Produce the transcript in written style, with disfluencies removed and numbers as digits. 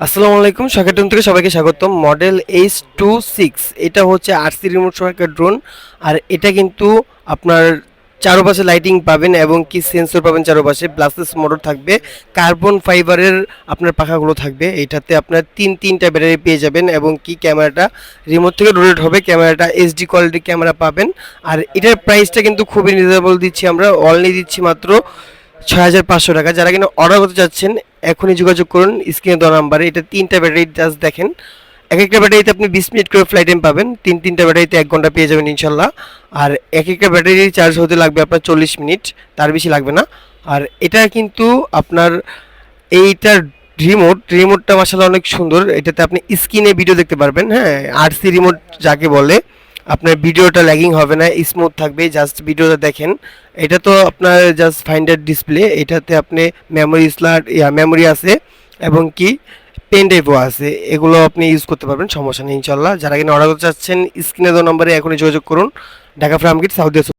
আসসালামু আলাইকুম, শাখাটুন থেকে সবাইকে স্বাগতম। মডেল H26 এটা হচ্ছে আরসি রিমোট সহ একটা ড্রোন। আর এটা কিন্তু আপনার চারপাশে লাইটিং পাবেন এবং কি সেন্সর পাবেন, চারপাশে ব্লাসলেস মোটর থাকবে, কার্বন ফাইবারের আপনার পাখাগুলো থাকবে। এটাতে আপনার তিনটা ব্যাটারি পেয়ে যাবেন এবং কি ক্যামেরাটা রিমোট থেকে রোটেট হবে, ক্যামেরাটা এইচডি কোয়ালিটির ক্যামেরা পাবেন। আর এটার প্রাইসটা কিন্তু খুবই রিজনেবল দিচ্ছি আমরা, অনলি দিচ্ছি মাত্র 6,500 টাকা। যারা কিনা অর্ডার করতে চাচ্ছেন এখনই যোগাযোগ করুন স্ক্রিনে দেওয়া নাম্বারে। এটা তিনটা ব্যাটারি জাস্ট দেখেন, এক একটা ব্যাটারিতে আপনি 20 মিনিট করে ফ্লাইট টাইম পাবেন, তিনটা ব্যাটারিতে 1 ঘন্টা পেয়ে যাবেন ইনশাল্লাহ। আর এক একটা ব্যাটারি চার্জ হতে লাগবে আপনার 40 মিনিট, তার বেশি লাগবে না। আর এটা কিন্তু আপনার এইটার রিমোটটা মাশাআল্লাহ অনেক সুন্দর। এটাতে আপনি স্ক্রিনে ভিডিও দেখতে পারবেন, হ্যাঁ, আরসি রিমোট যাকে বলে। আপনার ভিডিওটা ল্যাগিং হবে না, স্মুথ থাকবে, জাস্ট ভিডিওটা দেখেন। এটা তো আপনার জাস্ট ফাইন্ডার ডিসপ্লে, এটাতে আপনি মেমোরি স্লট মেমোরি আছে এবং কি পেন ড্রাইভও আছে, এগুলো আপনি ইউজ করতে পারবেন, সমস্যা নেই ইনশাল্লাহ। যারা কিনা অর্ডার করতে চাচ্ছেন স্ক্রিনে দেওয়া নম্বরে এখনই যোগাযোগ করুন। ঢাকা ফার্মগেট, সাউদি।